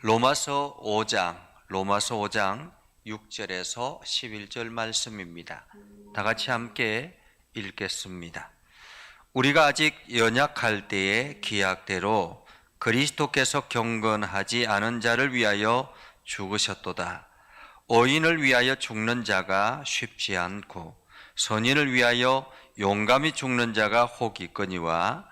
로마서 5장 6절에서 11절 말씀입니다. 다 같이 함께 읽겠습니다. 우리가 아직 연약할 때에 기약대로 그리스도께서 경건하지 않은 자를 위하여 죽으셨도다. 의인을 위하여 죽는 자가 쉽지 않고 선인을 위하여 용감히 죽는 자가 혹 있거니와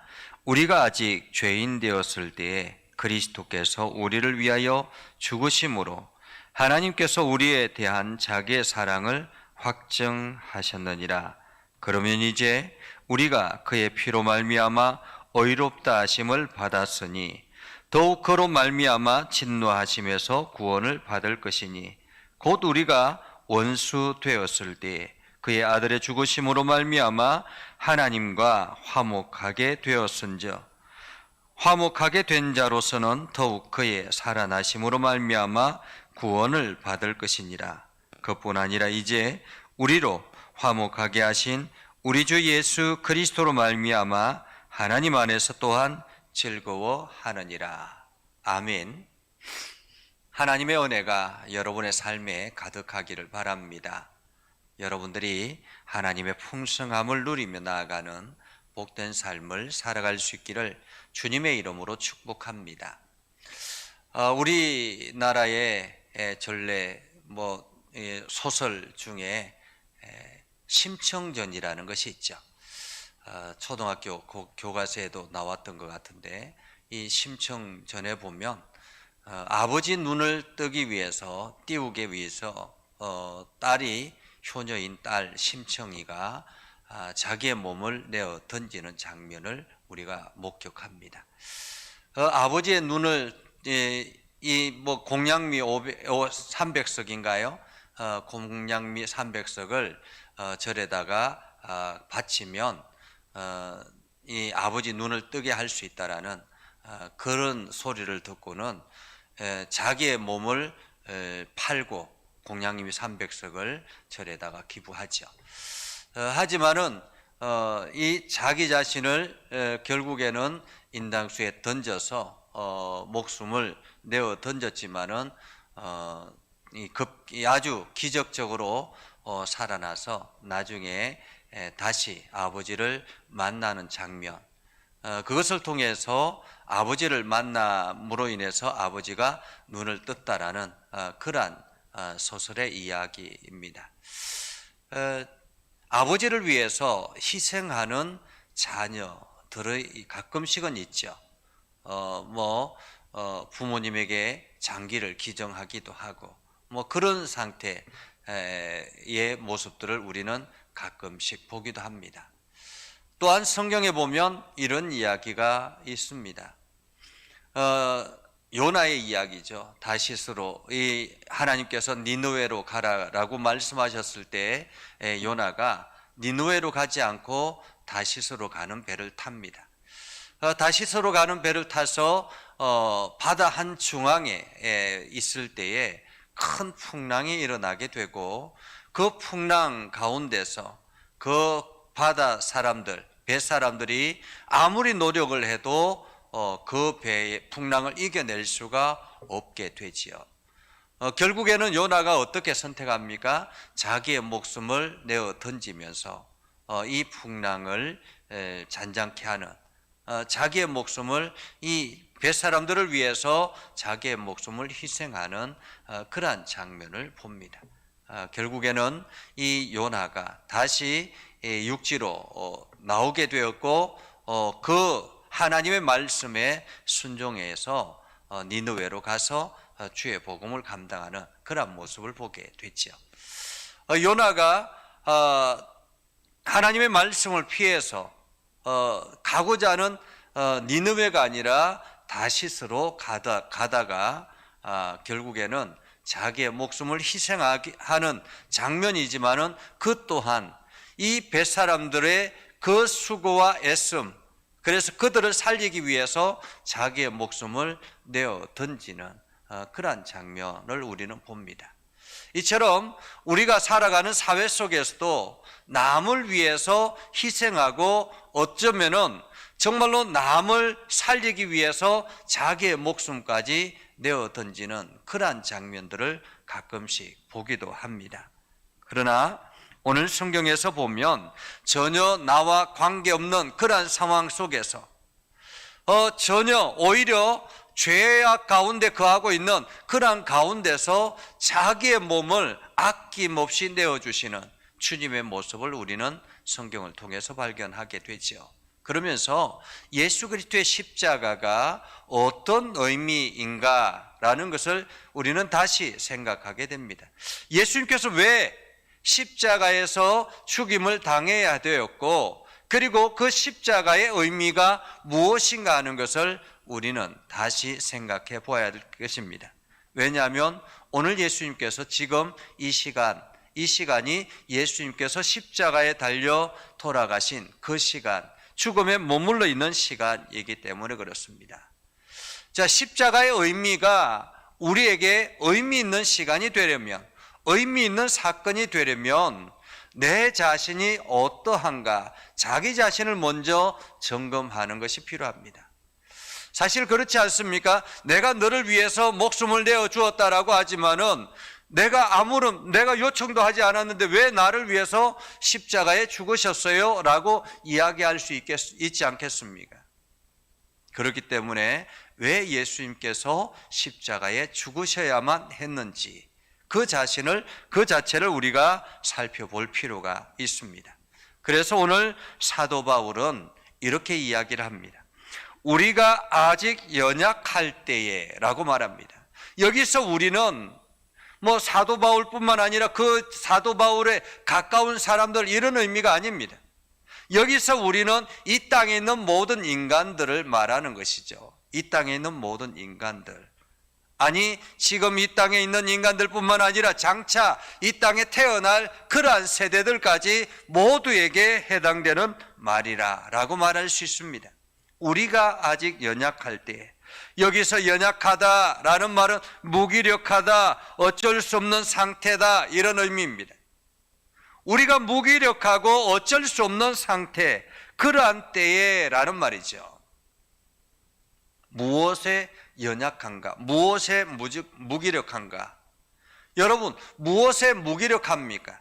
우리가 아직 죄인 되었을 때에 그리스도께서 우리를 위하여 죽으심으로 하나님께서 우리에 대한 자기의 사랑을 확증하셨느니라. 그러면 이제 우리가 그의 피로 말미암아 의롭다 하심을 받았으니 더욱 그로 말미암아 진노하심에서 구원을 받을 것이니 곧 우리가 원수 되었을 때 그의 아들의 죽으심으로 말미암아 하나님과 화목하게 되었은즉 화목하게 된 자로서는 더욱 그의 살아나심으로 말미암아 구원을 받을 것이니라. 그뿐 아니라 이제 우리로 화목하게 하신 우리 주 예수 그리스도로 말미암아 하나님 안에서 또한 즐거워하느니라. 아멘. 하나님의 은혜가 여러분의 삶에 가득하기를 바랍니다. 여러분들이 하나님의 풍성함을 누리며 나아가는 복된 삶을 살아갈 수 있기를 주님의 이름으로 축복합니다. 우리나라의 전래 소설 중에 심청전이라는 것이 있죠. 초등학교 교과서에도 나왔던 것 같은데 이 심청전에 보면 아버지 눈을 뜨기 위해서 띄우기 위해서 딸이 효녀인 딸 심청이가 자기의 몸을 내어 던지는 장면을 우리가 목격합니다. 아버지의 눈을 공양미 300석인가요? 공양미 300석을 절에다가 바치면 이 아버지 눈을 뜨게 할 수 있다라는 그런 소리를 듣고는 자기의 몸을 팔고 공양미 300석을 절에다가 기부하죠. 하지만은 이 자기 자신을 결국에는 인당수에 던져서 목숨을 내어 던졌지만은 아주 기적적으로 살아나서 나중에 다시 아버지를 만나는 장면, 그것을 통해서 아버지를 만남으로 인해서 아버지가 눈을 떴다라는 그러한 소설의 이야기입니다. 아버지를 위해서 희생하는 자녀들의 가끔씩은 있죠. 부모님에게 장기를 기증하기도 하고 그런 상태의 모습들을 우리는 가끔씩 보기도 합니다. 또한 성경에 보면 이런 이야기가 있습니다. 요나의 이야기죠. 다시스로 하나님께서 니느웨로 가라라고 말씀하셨을 때 요나가 니느웨로 가지 않고 다시스로 가는 배를 탑니다. 다시스로 가는 배를 타서 바다 한 중앙에 있을 때에 큰 풍랑이 일어나게 되고 그 풍랑 가운데서 그 바다 사람들, 배 사람들이 아무리 노력을 해도 그 배의 풍랑을 이겨낼 수가 없게 되지요. 결국에는 요나가 어떻게 선택합니까? 자기의 목숨을 내어 던지면서 이 풍랑을 잔잔케 하는 자기의 목숨을 이 뱃사람들을 위해서 자기의 목숨을 희생하는 그러한 장면을 봅니다. 결국에는 이 요나가 다시 육지로 나오게 되었고 그 하나님의 말씀에 순종해서 니느웨로 가서 주의 복음을 감당하는 그런 모습을 보게 됐죠. 요나가 하나님의 말씀을 피해서 가고자 하는 니느웨가 아니라 다시스로 가다가 결국에는 자기의 목숨을 희생하는 장면이지만은 그 또한 이 뱃사람들의 그 수고와 애씀, 그래서 그들을 살리기 위해서 자기의 목숨을 내어 던지는 그러한 장면을 우리는 봅니다. 이처럼 우리가 살아가는 사회 속에서도 남을 위해서 희생하고 어쩌면은 정말로 남을 살리기 위해서 자기의 목숨까지 내어 던지는 그러한 장면들을 가끔씩 보기도 합니다. 그러나 오늘 성경에서 보면 전혀 나와 관계없는 그러한 상황 속에서 전혀 오히려 죄악 가운데 거하고 있는 그러한 가운데서 자기의 몸을 아낌없이 내어주시는 주님의 모습을 우리는 성경을 통해서 발견하게 되죠. 그러면서 예수 그리스도의 십자가가 어떤 의미인가라는 것을 우리는 다시 생각하게 됩니다. 예수님께서 왜 십자가에서 죽임을 당해야 되었고, 그리고 그 십자가의 의미가 무엇인가 하는 것을 우리는 다시 생각해 보아야 될 것입니다. 왜냐하면 오늘 예수님께서 지금 이 시간이 예수님께서 십자가에 달려 돌아가신 그 시간, 죽음에 머물러 있는 시간이기 때문에 그렇습니다. 자, 십자가의 의미가 우리에게 의미 있는 시간이 되려면, 의미 있는 사건이 되려면 내 자신이 어떠한가, 자기 자신을 먼저 점검하는 것이 필요합니다. 사실 그렇지 않습니까? 내가 너를 위해서 목숨을 내어 주었다라고 하지만은 내가 요청도 하지 않았는데 왜 나를 위해서 십자가에 죽으셨어요? 라고 이야기할 수 있지 않겠습니까? 그렇기 때문에 왜 예수님께서 십자가에 죽으셔야만 했는지 그 자체를 우리가 살펴볼 필요가 있습니다. 그래서 오늘 사도 바울은 이렇게 이야기를 합니다. 우리가 아직 연약할 때에 라고 말합니다. 여기서 우리는 사도 바울뿐만 아니라 그 사도 바울에 가까운 사람들 이런 의미가 아닙니다. 여기서 우리는 이 땅에 있는 모든 인간들을 말하는 것이죠. 이 땅에 있는 모든 인간들. 아니, 지금 이 땅에 있는 인간들뿐만 아니라 장차 이 땅에 태어날 그러한 세대들까지 모두에게 해당되는 말이라 라고 말할 수 있습니다. 우리가 아직 연약할 때, 여기서 연약하다라는 말은 무기력하다, 어쩔 수 없는 상태다 이런 의미입니다. 우리가 무기력하고 어쩔 수 없는 상태, 그러한 때에 라는 말이죠. 무엇에 연약한가? 무엇에 무기력한가? 여러분, 무엇에 무기력합니까?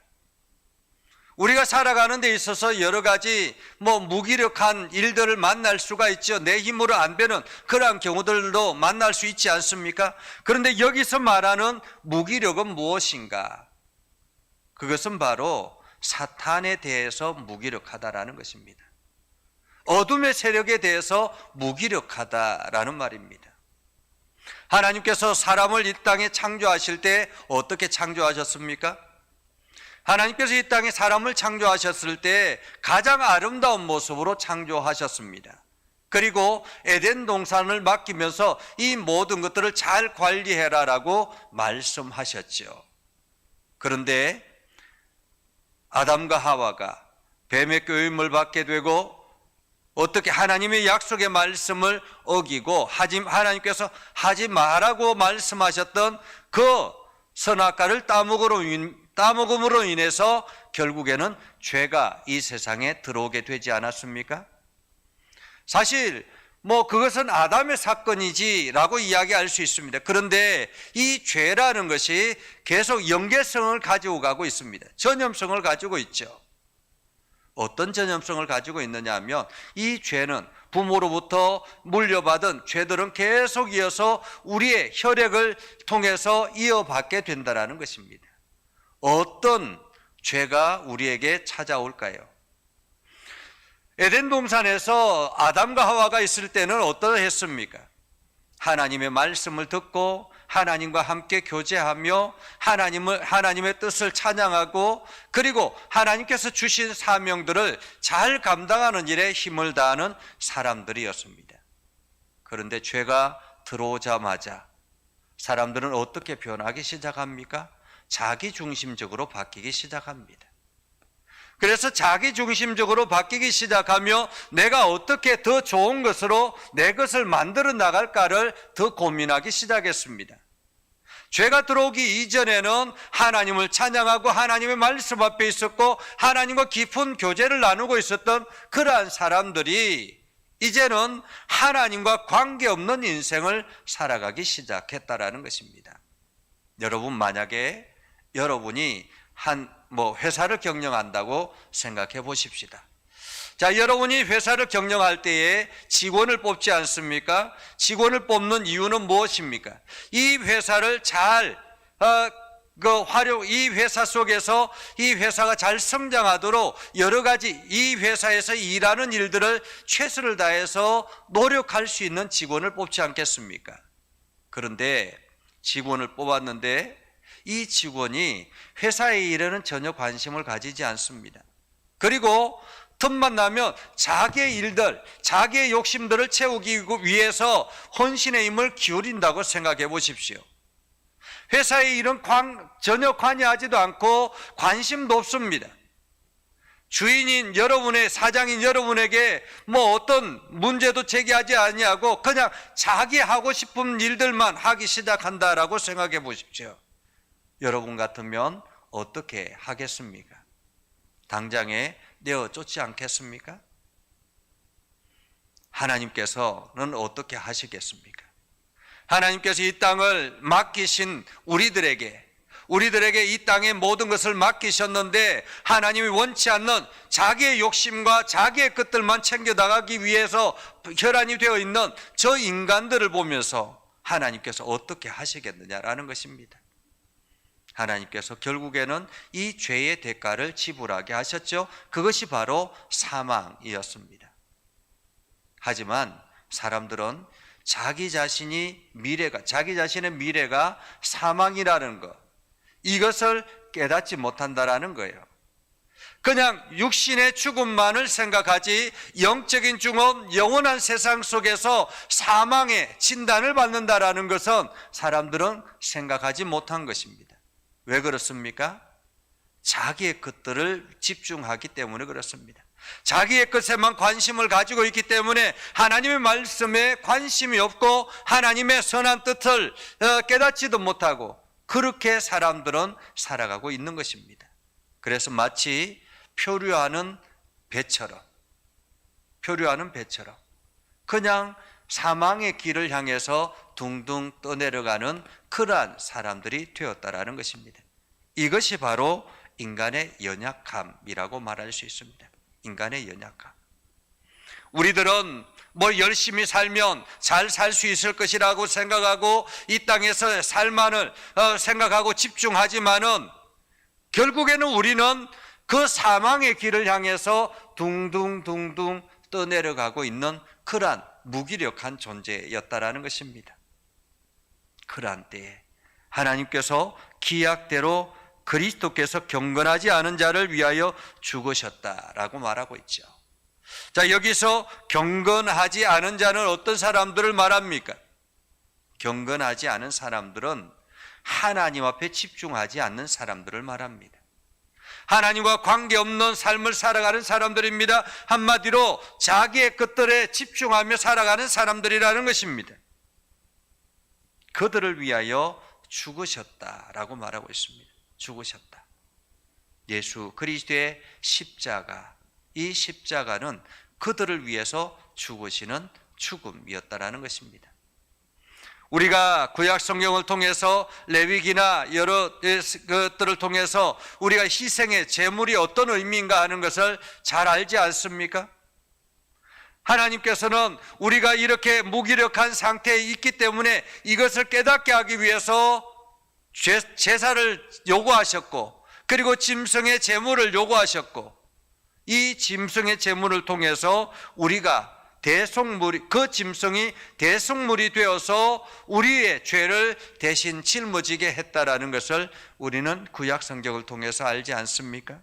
우리가 살아가는 데 있어서 여러 가지 무기력한 일들을 만날 수가 있죠. 내 힘으로 안 되는 그러한 경우들도 만날 수 있지 않습니까? 그런데 여기서 말하는 무기력은 무엇인가? 그것은 바로 사탄에 대해서 무기력하다라는 것입니다. 어둠의 세력에 대해서 무기력하다라는 말입니다. 하나님께서 사람을 이 땅에 창조하실 때 어떻게 창조하셨습니까? 하나님께서 이 땅에 사람을 창조하셨을 때 가장 아름다운 모습으로 창조하셨습니다. 그리고 에덴 동산을 맡기면서 이 모든 것들을 잘 관리해라라고 말씀하셨죠. 그런데 아담과 하와가 뱀의 꾀임을 받게 되고 어떻게 하나님의 약속의 말씀을 어기고 하나님께서 하지 말라고 말씀하셨던 그 선악과를 따먹음으로 인해서 결국에는 죄가 이 세상에 들어오게 되지 않았습니까? 사실 그것은 아담의 사건이지라고 이야기할 수 있습니다. 그런데 이 죄라는 것이 계속 연계성을 가지고 가고 있습니다. 전염성을 가지고 있죠. 어떤 전염성을 가지고 있느냐 하면 이 죄는 부모로부터 물려받은 죄들은 계속 이어서 우리의 혈액을 통해서 이어받게 된다는 것입니다. 어떤 죄가 우리에게 찾아올까요? 에덴 동산에서 아담과 하와가 있을 때는 어떠했습니까? 하나님의 말씀을 듣고 하나님과 함께 교제하며 하나님의 뜻을 찬양하고 그리고 하나님께서 주신 사명들을 잘 감당하는 일에 힘을 다하는 사람들이었습니다. 그런데 죄가 들어오자마자 사람들은 어떻게 변하기 시작합니까? 자기중심적으로 바뀌기 시작합니다. 그래서 자기중심적으로 바뀌기 시작하며 내가 어떻게 더 좋은 것으로 내 것을 만들어 나갈까를 더 고민하기 시작했습니다. 죄가 들어오기 이전에는 하나님을 찬양하고 하나님의 말씀 앞에 있었고 하나님과 깊은 교제를 나누고 있었던 그러한 사람들이 이제는 하나님과 관계없는 인생을 살아가기 시작했다라는 것입니다. 여러분, 만약에 여러분이 회사를 경영한다고 생각해 보십시다. 자, 여러분이 회사를 경영할 때에 직원을 뽑지 않습니까? 직원을 뽑는 이유는 무엇입니까? 이 회사를 이 회사 속에서 이 회사가 잘 성장하도록 여러 가지 이 회사에서 일하는 일들을 최선을 다해서 노력할 수 있는 직원을 뽑지 않겠습니까? 그런데 직원을 뽑았는데 이 직원이 회사의 일에는 전혀 관심을 가지지 않습니다. 그리고 틈만 나면 자기의 일들, 자기의 욕심들을 채우기 위해서 혼신의 힘을 기울인다고 생각해 보십시오. 회사의 일은 전혀 관여하지도 않고 관심도 없습니다. 주인인 여러분의, 사장인 여러분에게 어떤 문제도 제기하지 아니하고 그냥 자기 하고 싶은 일들만 하기 시작한다라고 생각해 보십시오. 여러분 같으면 어떻게 하겠습니까? 당장에 내어 쫓지 않겠습니까? 하나님께서는 어떻게 하시겠습니까? 하나님께서 이 땅을 맡기신 우리들에게 이 땅의 모든 것을 맡기셨는데 하나님이 원치 않는 자기의 욕심과 자기의 것들만 챙겨 나가기 위해서 혈안이 되어 있는 저 인간들을 보면서 하나님께서 어떻게 하시겠느냐라는 것입니다. 하나님께서 결국에는 이 죄의 대가를 지불하게 하셨죠. 그것이 바로 사망이었습니다. 하지만 사람들은 자기 자신의 미래가 사망이라는 것, 이것을 깨닫지 못한다라는 거예요. 그냥 육신의 죽음만을 생각하지 영적인 죽음, 영원한 세상 속에서 사망의 진단을 받는다라는 것은 사람들은 생각하지 못한 것입니다. 왜 그렇습니까? 자기의 것들을 집중하기 때문에 그렇습니다. 자기의 것에만 관심을 가지고 있기 때문에 하나님의 말씀에 관심이 없고 하나님의 선한 뜻을 깨닫지도 못하고 그렇게 사람들은 살아가고 있는 것입니다. 그래서 마치 표류하는 배처럼 그냥 사망의 길을 향해서 둥둥 떠내려가는 그러한 사람들이 되었다라는 것입니다. 이것이 바로 인간의 연약함이라고 말할 수 있습니다. 인간의 연약함. 우리들은 열심히 살면 잘 살 수 있을 것이라고 생각하고 이 땅에서 살만을 생각하고 집중하지만은 결국에는 우리는 그 사망의 길을 향해서 둥둥둥둥 떠내려가고 있는 그러한 무기력한 존재였다라는 것입니다. 그러한 때에 하나님께서 기약대로 그리스도께서 경건하지 않은 자를 위하여 죽으셨다라고 말하고 있죠. 자, 여기서 경건하지 않은 자는 어떤 사람들을 말합니까? 경건하지 않은 사람들은 하나님 앞에 집중하지 않는 사람들을 말합니다. 하나님과 관계없는 삶을 살아가는 사람들입니다. 한마디로 자기의 것들에 집중하며 살아가는 사람들이라는 것입니다. 그들을 위하여 죽으셨다라고 말하고 있습니다. 죽으셨다. 예수 그리스도의 십자가, 이 십자가는 그들을 위해서 죽으시는 죽음이었다라는 것입니다. 우리가 구약 성경을 통해서 레위기나 여러 것들을 통해서 우리가 희생의 제물이 어떤 의미인가 하는 것을 잘 알지 않습니까? 하나님께서는 우리가 이렇게 무기력한 상태에 있기 때문에 이것을 깨닫게 하기 위해서 제사를 요구하셨고 그리고 짐승의 제물을 요구하셨고 이 짐승의 제물을 통해서 우리가 그 짐승이 대속물이 되어서 우리의 죄를 대신 짊어지게 했다라는 것을 우리는 구약 성경을 통해서 알지 않습니까?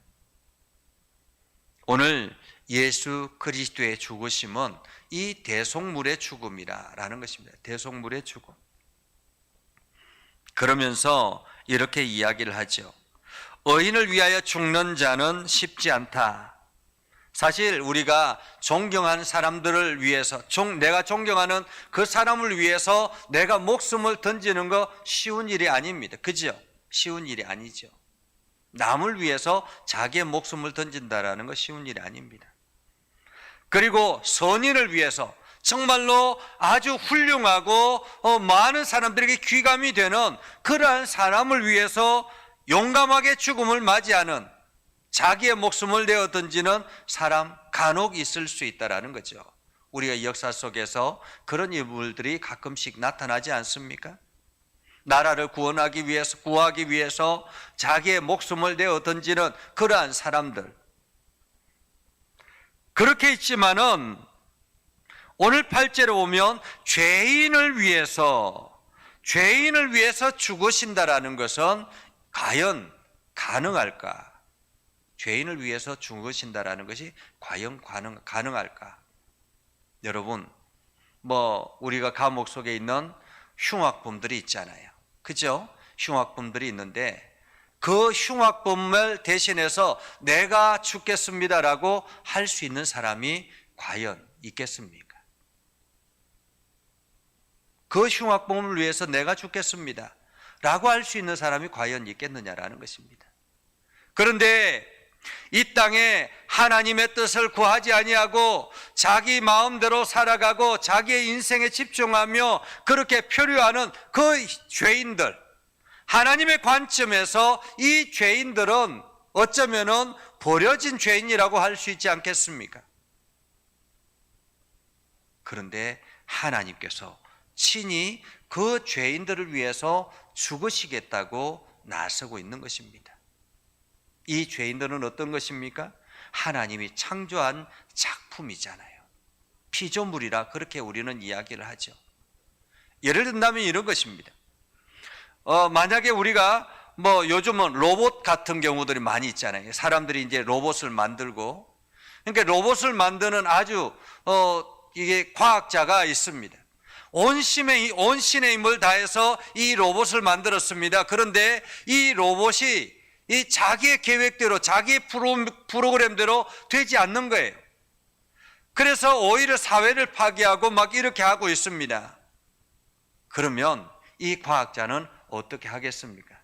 오늘 예수 그리스도의 죽으심은 이 대속물의 죽음이라는 것입니다. 대속물의 죽음. 그러면서 이렇게 이야기를 하죠. 의인을 위하여 죽는 자는 쉽지 않다. 사실 우리가 존경하는 사람들을 위해서 내가 존경하는 그 사람을 위해서 내가 목숨을 던지는 거 쉬운 일이 아닙니다. 그죠? 쉬운 일이 아니죠. 남을 위해서 자기의 목숨을 던진다라는 거 쉬운 일이 아닙니다. 그리고 선인을 위해서 정말로 아주 훌륭하고 많은 사람들에게 귀감이 되는 그러한 사람을 위해서 용감하게 죽음을 맞이하는, 자기의 목숨을 내어 던지는 사람 간혹 있을 수 있다는 거죠. 우리가 역사 속에서 그런 인물들이 가끔씩 나타나지 않습니까? 나라를 구하기 위해서 자기의 목숨을 내어 던지는 그러한 사람들. 그렇게 있지만은 오늘 8절에 보면 죄인을 위해서 죽으신다라는 것은 과연 가능할까? 죄인을 위해서 죽으신다라는 것이 과연 가능할까? 여러분, 우리가 감옥 속에 있는 흉악범들이 있잖아요. 그죠? 흉악범들이 있는데 그 흉악범을 대신해서 내가 죽겠습니다라고 할 수 있는 사람이 과연 있겠습니까? 그 흉악범을 위해서 내가 죽겠습니다 라고 할 수 있는 사람이 과연 있겠느냐라는 것입니다. 그런데 이 땅에 하나님의 뜻을 구하지 아니하고 자기 마음대로 살아가고 자기의 인생에 집중하며 그렇게 표류하는 그 죄인들, 하나님의 관점에서 이 죄인들은 어쩌면은 버려진 죄인이라고 할 수 있지 않겠습니까? 그런데 하나님께서 친히 그 죄인들을 위해서 죽으시겠다고 나서고 있는 것입니다. 이 죄인들은 어떤 것입니까? 하나님이 창조한 작품이잖아요. 피조물이라 그렇게 우리는 이야기를 하죠. 예를 든다면 이런 것입니다. 만약에 우리가 요즘은 로봇 같은 경우들이 많이 있잖아요. 사람들이 이제 로봇을 만들고, 그러니까 로봇을 만드는 아주 이게 과학자가 있습니다. 온 신의 힘을 다해서 이 로봇을 만들었습니다. 그런데 이 로봇이 이 자기의 계획대로, 자기의 프로그램대로 되지 않는 거예요. 그래서 오히려 사회를 파괴하고 막 이렇게 하고 있습니다. 그러면 이 과학자는 어떻게 하겠습니까?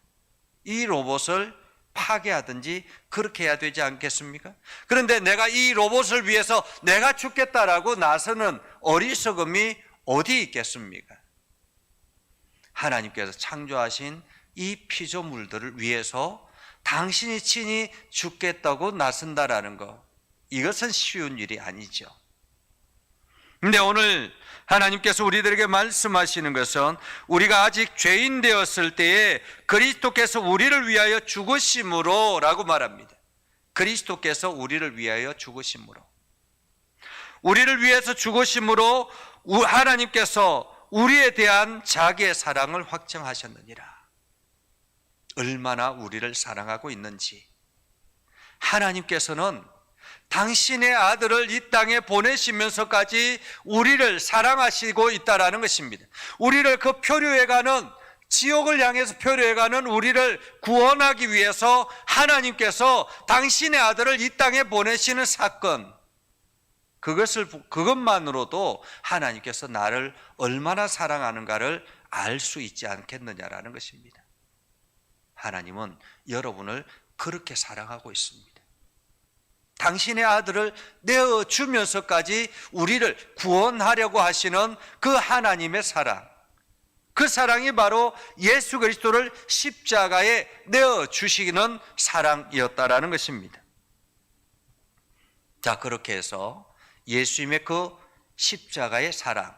이 로봇을 파괴하든지 그렇게 해야 되지 않겠습니까? 그런데 내가 이 로봇을 위해서 내가 죽겠다라고 나서는 어리석음이 어디 있겠습니까? 하나님께서 창조하신 이 피조물들을 위해서 당신이 친히 죽겠다고 나선다라는 거, 이것은 쉬운 일이 아니죠. 근데 오늘 하나님께서 우리들에게 말씀하시는 것은 우리가 아직 죄인 되었을 때에 그리스도께서 우리를 위하여 죽으심으로 라고 말합니다. 그리스도께서 우리를 위하여 죽으심으로, 우리를 위해서 죽으심으로 하나님께서 우리에 대한 자기의 사랑을 확증하셨느니라. 얼마나 우리를 사랑하고 있는지, 하나님께서는 당신의 아들을 이 땅에 보내시면서까지 우리를 사랑하시고 있다는 것입니다. 우리를 그 표류해가는, 지옥을 향해서 표류해가는 우리를 구원하기 위해서 하나님께서 당신의 아들을 이 땅에 보내시는 사건, 그것만으로도 하나님께서 나를 얼마나 사랑하는가를 알 수 있지 않겠느냐라는 것입니다. 하나님은 여러분을 그렇게 사랑하고 있습니다. 당신의 아들을 내어주면서까지 우리를 구원하려고 하시는 그 하나님의 사랑, 그 사랑이 바로 예수 그리스도를 십자가에 내어주시는 사랑이었다라는 것입니다. 자, 그렇게 해서 예수님의 그 십자가의 사랑,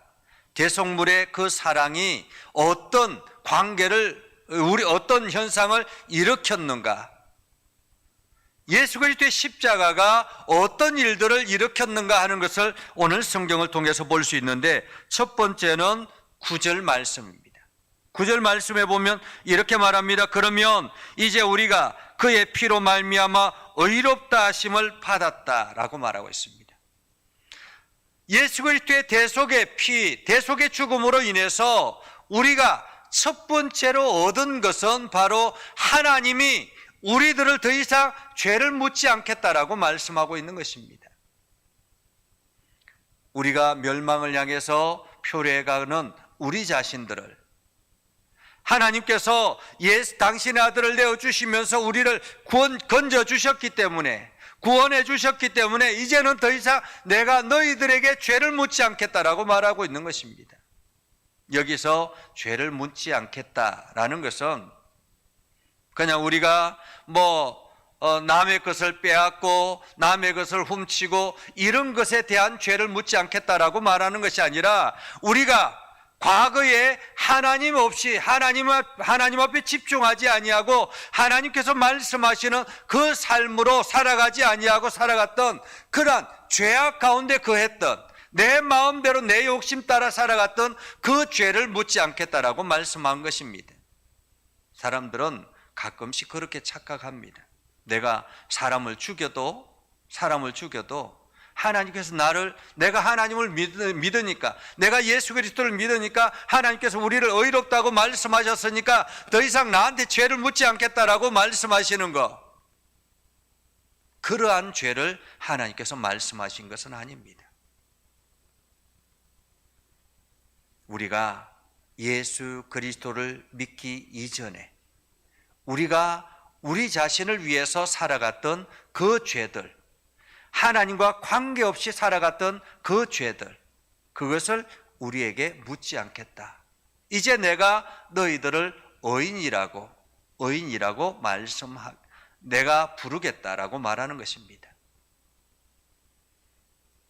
대속물의 그 사랑이 어떤 관계를, 어떤 현상을 일으켰는가, 예수 그리스도의 십자가가 어떤 일들을 일으켰는가 하는 것을 오늘 성경을 통해서 볼 수 있는데, 첫 번째는 9절 말씀입니다. 9절 말씀에 보면 이렇게 말합니다. 그러면 이제 우리가 그의 피로 말미암아 의롭다 하심을 받았다라고 말하고 있습니다. 예수 그리스도의 대속의 피, 대속의 죽음으로 인해서 우리가 첫 번째로 얻은 것은 바로 하나님이 우리들을 더 이상 죄를 묻지 않겠다라고 말씀하고 있는 것입니다. 우리가 멸망을 향해서 표류해가는 우리 자신들을 하나님께서 당신의 아들을 내어주시면서 우리를 건져주셨기 때문에, 구원해 주셨기 때문에 이제는 더 이상 내가 너희들에게 죄를 묻지 않겠다라고 말하고 있는 것입니다. 여기서 죄를 묻지 않겠다라는 것은 그냥 우리가 남의 것을 빼앗고 남의 것을 훔치고 이런 것에 대한 죄를 묻지 않겠다라고 말하는 것이 아니라, 우리가 과거에 하나님 없이 하나님 앞에 집중하지 아니하고 하나님께서 말씀하시는 그 삶으로 살아가지 아니하고 살아갔던 그러한 죄악 가운데 거했던, 내 마음대로 내 욕심 따라 살아갔던 그 죄를 묻지 않겠다라고 말씀한 것입니다. 사람들은 가끔씩 그렇게 착각합니다. 내가 사람을 죽여도 하나님께서 내가 하나님을 믿으니까, 내가 예수 그리스도를 믿으니까, 하나님께서 우리를 의롭다고 말씀하셨으니까 더 이상 나한테 죄를 묻지 않겠다라고 말씀하시는 것, 그러한 죄를 하나님께서 말씀하신 것은 아닙니다. 우리가 예수 그리스도를 믿기 이전에 우리가 우리 자신을 위해서 살아갔던 그 죄들, 하나님과 관계없이 살아갔던 그 죄들, 그것을 우리에게 묻지 않겠다. 이제 내가 너희들을 의인이라고 내가 부르겠다라고 말하는 것입니다.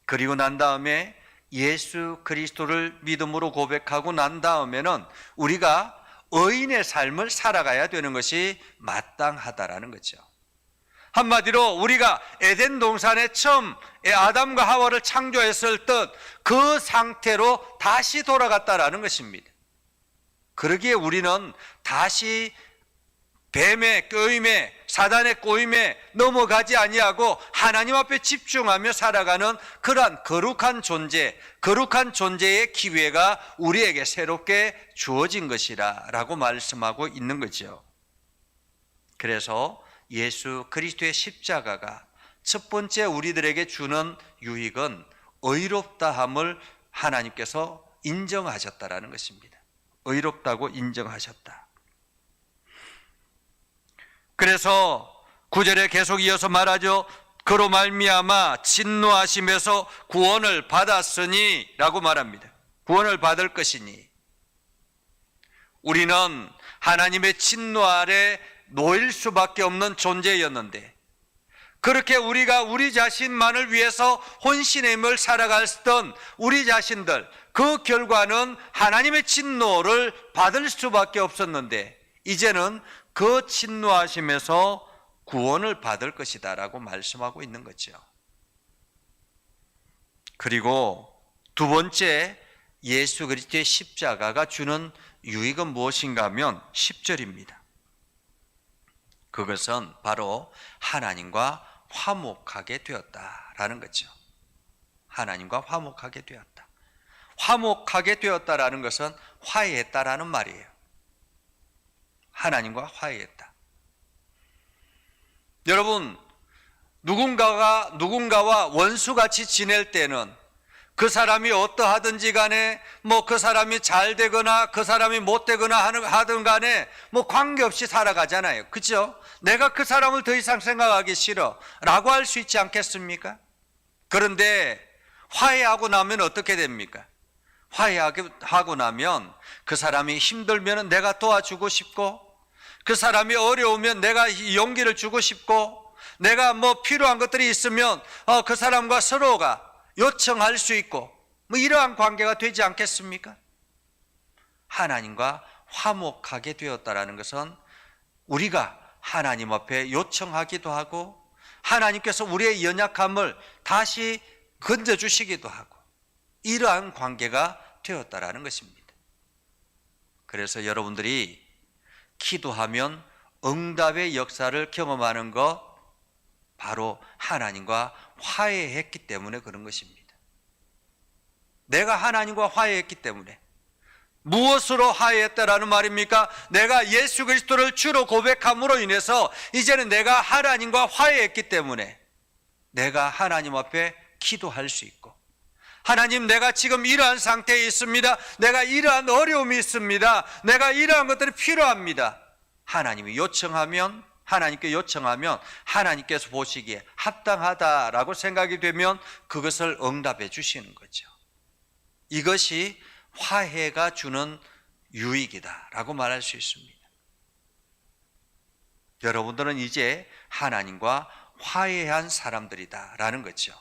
그리고 난 다음에 예수 그리스도를 믿음으로 고백하고 난 다음에는 우리가 의인의 삶을 살아가야 되는 것이 마땅하다라는 거죠. 한마디로 우리가 에덴 동산에 처음 아담과 하와를 창조했을 때 그 상태로 다시 돌아갔다라는 것입니다. 그러기에 우리는 다시 뱀의 꾀임에, 사단의 꼬임에 넘어가지 아니하고 하나님 앞에 집중하며 살아가는 그러한 거룩한 존재의 기회가 우리에게 새롭게 주어진 것이라고 말씀하고 있는 거죠. 그래서 예수 그리스도의 십자가가 첫 번째 우리들에게 주는 유익은 의롭다함을 하나님께서 인정하셨다라는 것입니다. 의롭다고 인정하셨다. 그래서 9절에 계속 이어서 말하죠. 그로 말미암아 진노하심에서 구원을 받았으니 라고 말합니다. 구원을 받을 것이니. 우리는 하나님의 진노 아래 놓일 수밖에 없는 존재였는데, 그렇게 우리가 우리 자신만을 위해서 혼신의 힘을 살아갔던 우리 자신들, 그 결과는 하나님의 진노를 받을 수밖에 없었는데, 이제는 그 진노하심에서 구원을 받을 것이다 라고 말씀하고 있는 거죠. 그리고 두 번째, 예수 그리스도의 십자가가 주는 유익은 무엇인가 하면 10절입니다. 그것은 바로 하나님과 화목하게 되었다라는 거죠. 하나님과 화목하게 되었다. 화목하게 되었다라는 것은 화해했다라는 말이에요. 하나님과 화해했다. 여러분, 누군가와 원수같이 지낼 때는 그 사람이 어떠하든지 간에 그 사람이 잘 되거나 그 사람이 못 되거나 하든 간에 관계없이 살아가잖아요. 그렇죠? 내가 그 사람을 더 이상 생각하기 싫어 라고 할 수 있지 않겠습니까? 그런데 화해하고 나면 어떻게 됩니까? 화해하고 나면 그 사람이 힘들면 내가 도와주고 싶고, 그 사람이 어려우면 내가 용기를 주고 싶고, 내가 필요한 것들이 있으면 그 사람과 서로가 요청할 수 있고, 이러한 관계가 되지 않겠습니까? 하나님과 화목하게 되었다라는 것은 우리가 하나님 앞에 요청하기도 하고, 하나님께서 우리의 연약함을 다시 건져주시기도 하고, 이러한 관계가 되었다라는 것입니다. 그래서 여러분들이 기도하면 응답의 역사를 경험하는 것, 바로 하나님과 화해했기 때문에 그런 것입니다. 내가 하나님과 화해했기 때문에. 무엇으로 화해했다라는 말입니까? 내가 예수 그리스도를 주로 고백함으로 인해서 이제는 내가 하나님과 화해했기 때문에 내가 하나님 앞에 기도할 수 있고, 하나님, 내가 지금 이러한 상태에 있습니다. 내가 이러한 어려움이 있습니다. 내가 이러한 것들이 필요합니다. 하나님이 요청하면 하나님께 요청하면 하나님께서 보시기에 합당하다라고 생각이 되면 그것을 응답해 주시는 거죠. 이것이 화해가 주는 유익이다라고 말할 수 있습니다. 여러분들은 이제 하나님과 화해한 사람들이다라는 거죠.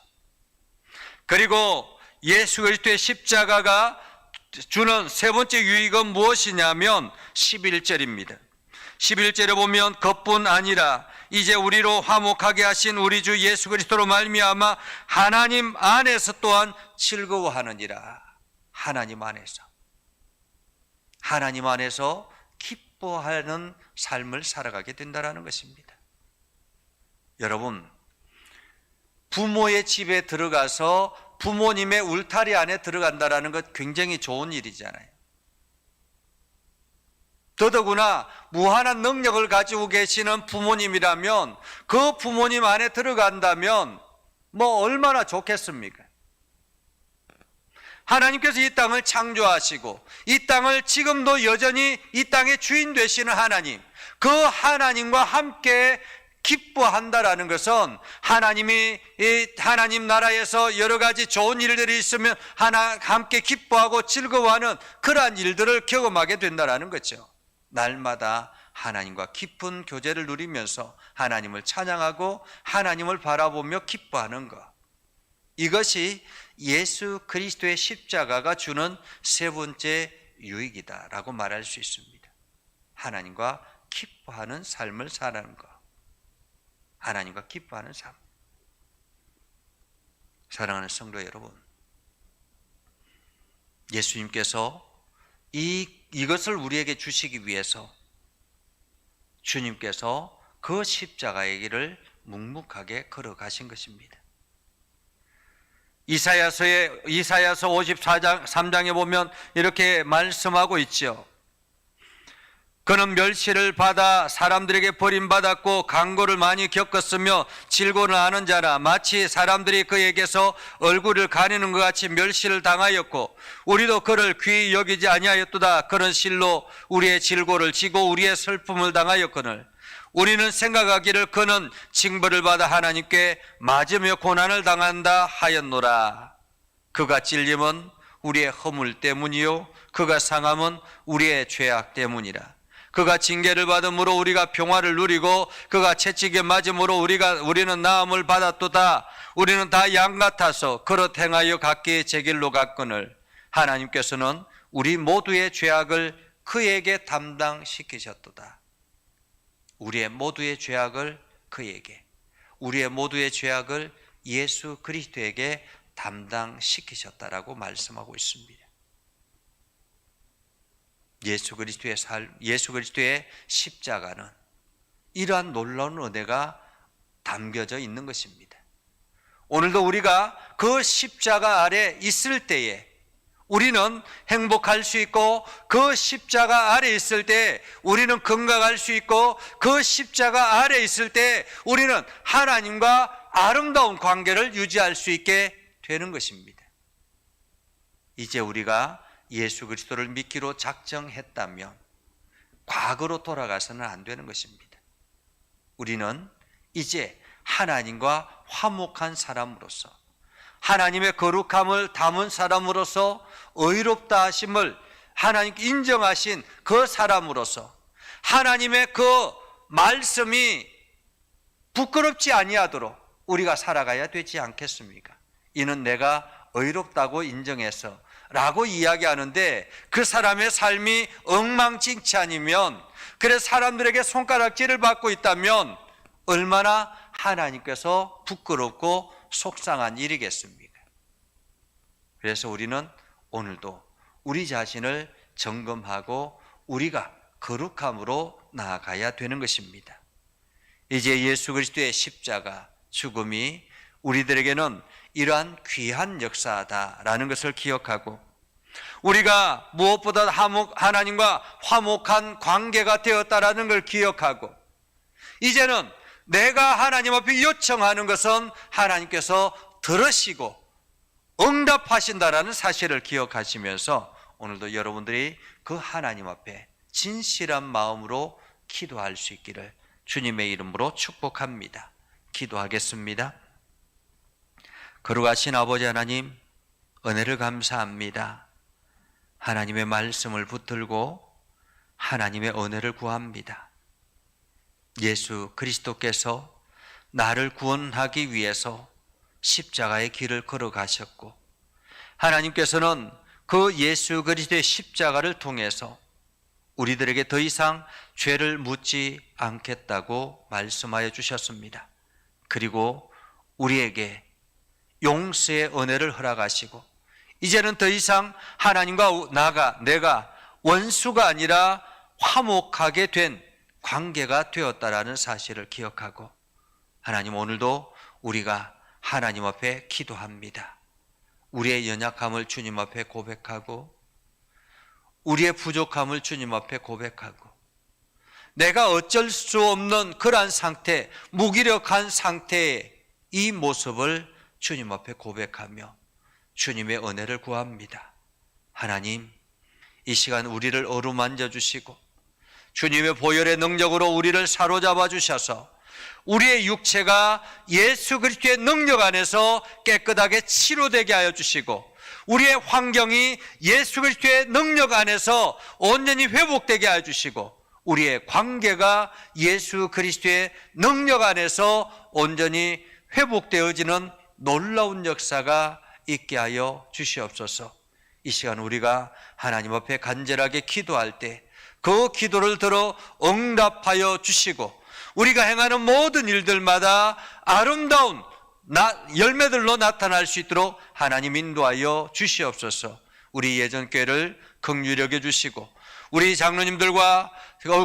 그리고 예수 그리스도의 십자가가 주는 세 번째 유익은 무엇이냐면 11절입니다. 11절에 보면 그뿐 아니라 이제 우리로 화목하게 하신 우리 주 예수 그리스도로 말미암아 하나님 안에서 또한 즐거워하느니라. 하나님 안에서 기뻐하는 삶을 살아가게 된다는 것입니다. 여러분, 부모의 집에 들어가서 부모님의 울타리 안에 들어간다는 것 굉장히 좋은 일이잖아요. 더더구나 무한한 능력을 가지고 계시는 부모님이라면 그 부모님 안에 들어간다면 뭐 얼마나 좋겠습니까? 하나님께서 이 땅을 창조하시고 이 땅을 지금도 여전히 이 땅의 주인 되시는 하나님, 그 하나님과 함께 기뻐한다라는 것은 하나님이 하나님 나라에서 여러 가지 좋은 일들이 있으면 함께 기뻐하고 즐거워하는 그러한 일들을 경험하게 된다는 거죠. 날마다 하나님과 깊은 교제를 누리면서 하나님을 찬양하고 하나님을 바라보며 기뻐하는 것, 이것이 예수 그리스도의 십자가가 주는 세 번째 유익이다라고 말할 수 있습니다. 하나님과 기뻐하는 삶을 사는 것, 하나님과 기뻐하는 삶. 사랑하는 성도 여러분, 예수님께서 이것을 우리에게 주시기 위해서 주님께서 그 십자가의 길을 묵묵하게 걸어가신 것입니다. 이사야서 54장 3장에 보면 이렇게 말씀하고 있죠. 그는 멸시를 받아 사람들에게 버림받았고 강고를 많이 겪었으며 질고를 아는 자라 마치 사람들이 그에게서 얼굴을 가리는 것 같이 멸시를 당하였고 우리도 그를 귀히 여기지 아니하였도다. 그런 실로 우리의 질고를 지고 우리의 슬픔을 당하였거늘 우리는 생각하기를 그는 징벌을 받아 하나님께 맞으며 고난을 당한다 하였노라. 그가 찔림은 우리의 허물 때문이요 그가 상함은 우리의 죄악 때문이라. 그가 징계를 받음으로 우리가 평화를 누리고 그가 채찍에 맞음으로 우리는 나음을 받았도다. 우리는 다 양 같아서 그릇 행하여 각기 제 길로 갔거늘 하나님께서는 우리 모두의 죄악을 그에게 담당시키셨도다. 우리의 모두의 죄악을 그에게, 우리의 모두의 죄악을 예수 그리스도에게 담당시키셨다라고 말씀하고 있습니다. 예수 그리스도의 십자가는 이러한 놀라운 은혜가 담겨져 있는 것입니다. 오늘도 우리가 그 십자가 아래 있을 때에 우리는 행복할 수 있고 그 십자가 아래 있을 때 우리는 건강할 수 있고 그 십자가 아래 있을 때 우리는 하나님과 아름다운 관계를 유지할 수 있게 되는 것입니다. 이제 우리가 예수 그리스도를 믿기로 작정했다면 과거로 돌아가서는 안 되는 것입니다. 우리는 이제 하나님과 화목한 사람으로서 하나님의 거룩함을 담은 사람으로서 의롭다 하심을 하나님께 인정하신 그 사람으로서 하나님의 그 말씀이 부끄럽지 아니하도록 우리가 살아가야 되지 않겠습니까? 이는 내가 의롭다고 인정해서 라고 이야기하는데 그 사람의 삶이 엉망진창이면, 그래서 사람들에게 손가락질을 받고 있다면 얼마나 하나님께서 부끄럽고 속상한 일이겠습니까? 그래서 우리는 오늘도 우리 자신을 점검하고 우리가 거룩함으로 나아가야 되는 것입니다. 이제 예수 그리스도의 십자가 죽음이 우리들에게는 이러한 귀한 역사다라는 것을 기억하고 우리가 무엇보다 하나님과 화목한 관계가 되었다라는 걸 기억하고 이제는 내가 하나님 앞에 요청하는 것은 하나님께서 들으시고 응답하신다라는 사실을 기억하시면서 오늘도 여러분들이 그 하나님 앞에 진실한 마음으로 기도할 수 있기를 주님의 이름으로 축복합니다. 기도하겠습니다. 거룩하신 아버지 하나님, 은혜를 감사합니다. 하나님의 말씀을 붙들고 하나님의 은혜를 구합니다. 예수 그리스도께서 나를 구원하기 위해서 십자가의 길을 걸어가셨고, 하나님께서는 그 예수 그리스도의 십자가를 통해서 우리들에게 더 이상 죄를 묻지 않겠다고 말씀하여 주셨습니다. 그리고 우리에게 용서의 은혜를 허락하시고, 이제는 더 이상 하나님과 내가 원수가 아니라 화목하게 된 관계가 되었다라는 사실을 기억하고, 하나님, 오늘도 우리가 하나님 앞에 기도합니다. 우리의 연약함을 주님 앞에 고백하고, 우리의 부족함을 주님 앞에 고백하고, 내가 어쩔 수 없는 그러한 상태, 무기력한 상태의 이 모습을 주님 앞에 고백하며 주님의 은혜를 구합니다. 하나님, 이 시간 우리를 어루만져 주시고 주님의 보혈의 능력으로 우리를 사로잡아 주셔서 우리의 육체가 예수 그리스도의 능력 안에서 깨끗하게 치료되게 하여 주시고, 우리의 환경이 예수 그리스도의 능력 안에서 온전히 회복되게 하여 주시고, 우리의 관계가 예수 그리스도의 능력 안에서 온전히 회복되어지는 놀라운 역사가 있게 하여 주시옵소서. 이 시간 우리가 하나님 앞에 간절하게 기도할 때 그 기도를 들어 응답하여 주시고, 우리가 행하는 모든 일들마다 아름다운 열매들로 나타날 수 있도록 하나님 인도하여 주시옵소서. 우리 예전교회를 긍휼히 여겨 주시고, 우리 장로님들과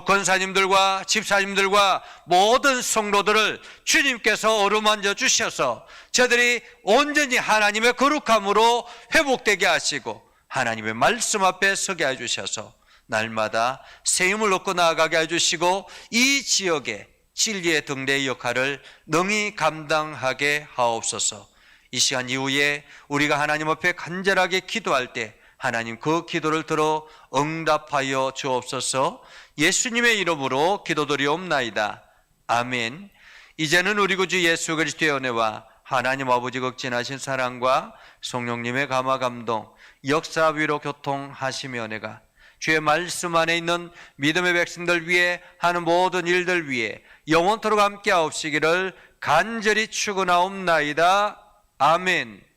권사님들과 집사님들과 모든 성도들을 주님께서 어루만져 주셔서 저들이 온전히 하나님의 거룩함으로 회복되게 하시고, 하나님의 말씀 앞에 서게 해주셔서 날마다 새 힘을 얻고 나아가게 해주시고, 이 지역에 진리의 등대의 역할을 능히 감당하게 하옵소서. 이 시간 이후에 우리가 하나님 앞에 간절하게 기도할 때 하나님 그 기도를 들어 응답하여 주옵소서. 예수님의 이름으로 기도드리옵나이다. 아멘. 이제는 우리 구주 예수 그리스도의 은혜와 하나님 아버지 극진하신 사랑과 성령님의 감화 감동, 역사 위로 교통하시며 은혜가 주의 말씀 안에 있는 믿음의 백성들 위해 하는 모든 일들 위해 영원토록 함께 하옵시기를 간절히 축원하옵나이다. 아멘.